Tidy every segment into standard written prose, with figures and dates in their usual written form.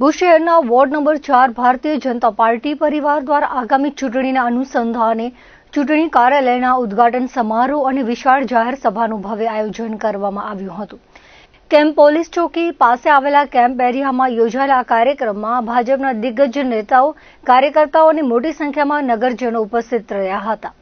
ભુજ શહેરના ward number 4 Bharatiya Janata party પરિવાર દ્વારા આગામી ચૂંટણીના અનુસંધાને ચૂંટણી કાર્યાલયના ઉદ્ઘાટન સમારોહ અને વિશાળ જાહેર સભાનું ભવ્ય આયોજન કરવામાં આવ્યું હતું। કેમ્પ પોલીસ ચોકી પાસે આવેલા કેમ્પ એરિયામાં યોજાયેલા આ કાર્યક્રમમાં ભાજપના દિગ્ગજ નેતાઓ, કાર્યકર્તાઓ અને મોટી સંખ્યામાં નગરજનો ઉપસ્થિત રહ્યા હતા।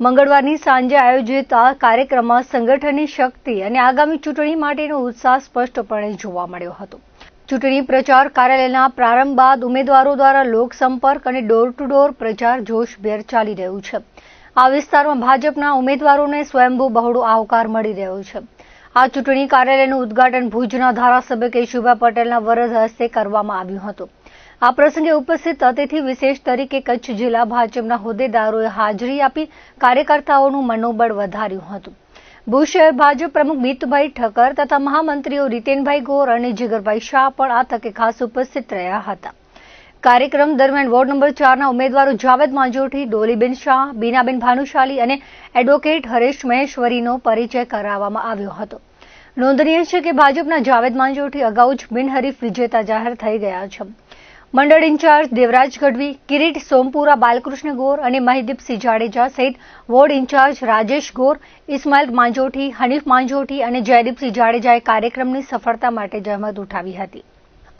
મંગળવારની સાંજે આયોજિત આ કાર્યક્રમમાં સંગઠનની શક્તિ અને આગામી ચૂંટણી માટેનો ઉત્સાહ સ્પષ્ટપણે જોવા મળ્યો હતો। ચૂંટણી પ્રચાર કાર્યાલયના પ્રારંભ બાદ ઉમેદવારો દ્વારા લોકસંપર્ક અને ડોર ટુ ડોર પ્રચાર જોશભેર ચાલી રહ્યું છે। આ વિસ્તારમાં ભાજપના ઉમેદવારોને સ્વયંભૂ બહોળો આવકાર મળી રહ્યો છે। આ ચૂંટણી કાર્યાલયનું ઉદ્ઘાટન ભુજના ધારાસભ્ય કેશુભાઈ પટેલના વરદ હસ્તે કરવામાં આવ્યું હતું। આ પ્રસંગે ઉપસ્થિત અતિથિ વિશેષ તરીકે કચ્છ જિલ્લા ભાજપના હોદ્દેદારોએ હાજરી આપી કાર્યકર્તાઓનું મનોબળ વધાર્યું હતું। ભુજ શહેર ભાજપ પ્રમુખ મિતભાઈ ઠક્કર તથા મહામંત્રીઓ રીતેનભાઈ ગોર અને જીગરભાઈ શાહ પણ આ તકે ખાસ ઉપસ્થિત રહ્યા હતા। કાર્યક્રમ દરમિયાન વોર્ડ નંબર 4ના ઉમેદવારો જાવેદ માંજોઠી, ડોલીબેન શાહ, બીનાબેન ભાનુશાલી અને એડવોકેટ હરેશ મહેશ્વરીનો પરિચય કરાવવામાં આવ્યો હતો। નોંધનીય છે કે ભાજપના જાવેદ માંજોઠી અગાઉ જ બિનહરીફ વિજેતા જાહેર થઈ ગયા છે। મંડળ ઇન્ચાર્જ દેવરાજ ગઢવી, કિરીટ સોમપુરા, બાલકૃષ્ણ ગોર અને મહિદીપસિંહ જાડેજા સહિત વોર્ડ ઇન્ચાર્જ રાજેશ ગોર, ઇસ્માઇલ માંજોઠી, હનીફ માંજોઠી અને જયદીપસિંહ જાડેજાએ કાર્યક્રમની સફળતા માટે જહેમત ઉઠાવી હતી।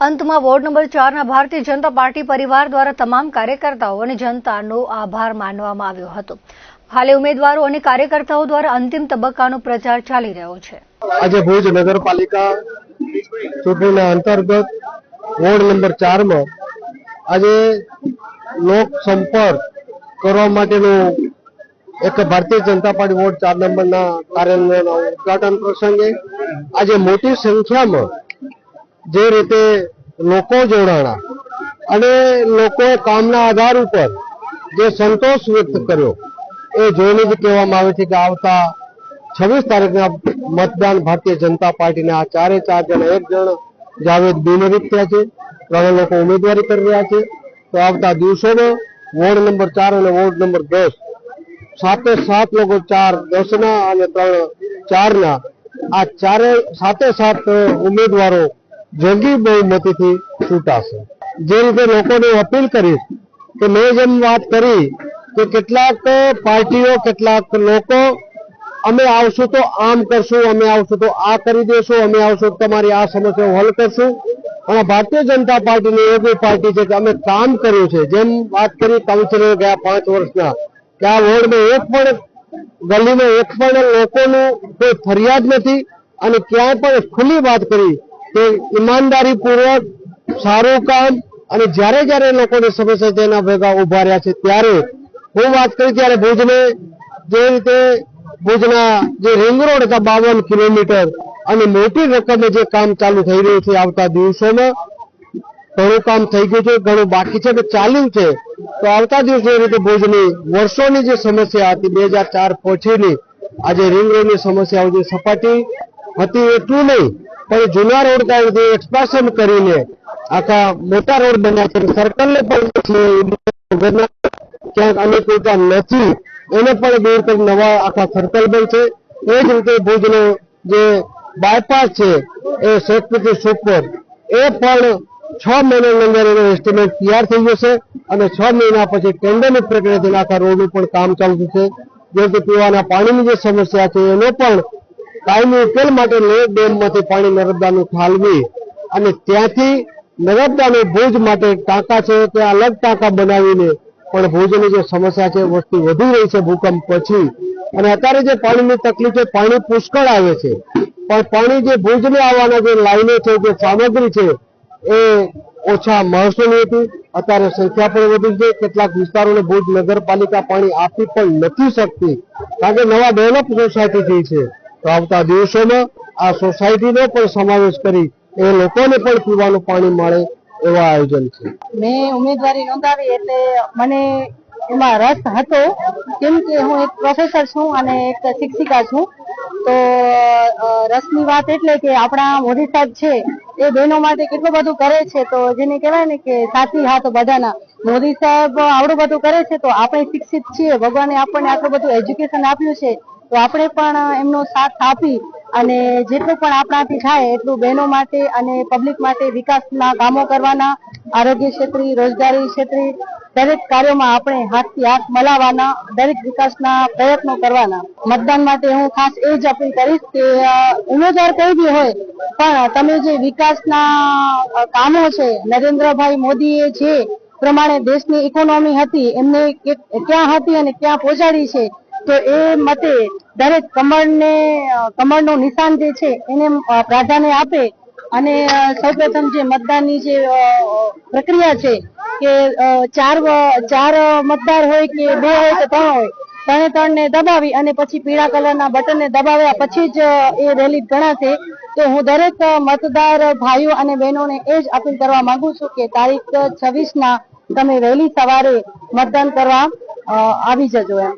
અંતમાં ward number 4ના Bharatiya Janata party પરિવાર દ્વારા તમામ કાર્યકર્તાઓ અને જનતાનો આભાર માનવામાં આવ્યો હતો। હાલે ઉમેદવારો અને કાર્યકર્તાઓ દ્વારા અંતિમ તબક્કાનો પ્રચાર ચાલી રહ્યો છે। આજે ભુજ નગરપાલિકા ચૂંટણીના અંતર્ગત વોર્ડ નંબર 4માં આજે લોક સંપર્ક કરવા માટેનું એક ભારતીય જનતા પાર્ટી વોર્ડ 4 નંબરના કાર્યાલયના ઉદ્ઘાટન પ્રસંગે આજે મોટી સંખ્યામાં જે રીતે લોકો જોડાણા અને લોકોએ કામના આધાર ઉપર જે સંતોષ વ્યક્ત કર્યો એ જોઈને જ કહેવામાં આવે છે કે આવતા 26 તારીખના મતદાન ભારતીય જનતા પાર્ટીના આ 4 જણા, એક જણ જાવેદ બિનહરીફ થયા છે, 3 લોકો ઉમેદવારી કરી રહ્યા છે। તો આવતા દિવસોમાં વોર્ડ નંબર 4 અને વોર્ડ નંબર 10 7 લોકો 10ના અને 4ના આ 7 ઉમેદવારો જંગી બહુમતીથી ચૂંટાશે। જે રીતે લોકોને અપીલ કરીશ કે મેં જેમ વાત કરી કે કેટલાક પાર્ટીઓ, કેટલાક લોકો અમે આવશું તો આમ કરશું, અમે આવશું તો આ કરી દેશું, અમે આવશું તો તમારી આ સમસ્યાઓ હલ કરશું। અને ભારતીય જનતા પાર્ટીની એવી પાર્ટી છે કે અમે કામ કર્યું છે। જેમ વાત કરી કાઉન્સિલર ગયા 5 વર્ષના કે આ વોર્ડમાં એક પણ ગલીમાં એક પણ લોકોનું કોઈ ફરિયાદ નથી અને ક્યાંય પણ ખુલ્લી વાત કરી કે ઈમાનદારીપૂર્વક સારું કામ અને જ્યારે લોકોની સમસ્યા તેના ભેગા ઉભા રહ્યા છે। ત્યારે હું વાત કરી ત્યારે ભુજને જે રીતે ભુજના જે રિંગ રોડ હતા 52 કિલોમીટર અને મોટી રકમે જે કામ ચાલુ થઈ રહ્યું છે, આવતા દિવસોમાં ઘણું કામ થઈ ગયું છે, ઘણું બાકી છે કે ચાલ્યું છે। તો આવતા દિવસો એ રીતે ભુજની વર્ષોની જે સમસ્યા હતી 2004 પછીની આજે રિંગ રોડની સમસ્યાઓ જે સપાટી હતી એટલું નહીં પણ જૂના રોડ કાઢી એક્સપાન્શન કરીને આખા મોટા રોડ બન્યા છે। સર્કલને પણ ક્યાંક અનુકૂળતા નથી એને પણ દૂર કરી નવા આખા સર્કલ બનશે। એ જ રીતે ભુજનો જે બાયપાસ છે એ શેખપીટી સુપર એ પણ 6 મહિનાની અંદર એનો એસ્ટિમેટ તૈયાર થઈ જશે અને 6 મહિના પછી ટેન્ડરની પ્રક્રિયાથી આખા રોડનું પણ કામ ચાલુ થશે। જે રીતે પીવાના પાણીની જે સમસ્યા છે એનો પણ કાયમી ઉકેલ માટે લેક ડેમમાંથી પાણી નર્મદાનું ઠાલવી અને ત્યાંથી નર્મદાનું ભુજ માટે ટાંકા છે તે અલગ ટાંકા બનાવીને પણ ભુજની જે સમસ્યા છે વસ્તી વધી રહી છે ભૂકંપ પછી અને અત્યારે જે પાણીની તકલીફ છે, પાણી પુષ્કળ આવે છે પણ પાણી જે ભુજને આવવાના જે લાઈનો છે, જે સામગ્રી છે એ ઓછા માણસોની હતી। અત્યારે સંખ્યા પણ વધી છે। કેટલાક વિસ્તારોને ભુજ નગરપાલિકા પાણી આપી પણ નથી શકતી કારણ કે નવા ડેવલપ સોસાયટી થઈ છે। તો આવતા દિવસોમાં આ સોસાયટીનો પણ સમાવેશ કરી એ લોકોને પણ પીવાનું પાણી મળે એવા આયોજન છે। મેં ઉમેદવારી નોંધાવી એટલે મને એમાં રસ હતો કેમ કે હું એક પ્રોફેસર છું અને એક શિક્ષિકા છું। તો રસની વાત એટલે કે આપણા મોદી સાહેબ છે એ બહેનો માટે કેટલું બધું કરે છે। તો જેને કહેવાય ને કે સાથી હાથ બધાના, મોદી સાહેબ આવડું બધું કરે છે તો આપણે શિક્ષિત છીએ, ભગવાને આપણને આટલું બધું એજ્યુકેશન આપ્યું છે તો આપણે પણ એમનો સાથ આપી અને જેટલું પણ આપણાથી થાય એટલું બહેનો માટે અને પબ્લિક માટે વિકાસના કામો કરવાના, આરોગ્ય ક્ષેત્રે, રોજગારી ક્ષેત્રે દરેક કાર્યોમાં આપણે હાથથી હાથ મિલાવવાના, દરેક વિકાસના પ્રયત્નો કરવાના. મતદાન માટે હું ખાસ એ જ અપીલ કરીશ કે ઉમેદવાર કોઈ બી હોય પણ તમે જે વિકાસના કામો છે, નરેન્દ્રભાઈ મોદીએ જે પ્રમાણે દેશની ઇકોનોમી હતી એમને ક્યાં હતી અને ક્યાં પહોંચાડી છે, તો એ મતે દરેક કમળનું નિશાન જે છે એને પ્રાધાન્ય આપે અને સૌપ્રથમ જે મતદાનની જે પ્રક્રિયા છે કે ચાર મતદાર હોય કે 2 હોય કે 3 હોય, ત્રણે ને દબાવી અને પછી પીળા કલરના બટનને દબાવ્યા પછી જ એ વેલિડ ગણાશે. તો હું દરેક મતદાર ભાઈઓ અને બહેનોને એ જ અપીલ કરવા માંગુ છું કે તારીખ 26ના તમે વહેલી સવારે મતદાન કરવા આવી જજો એમ.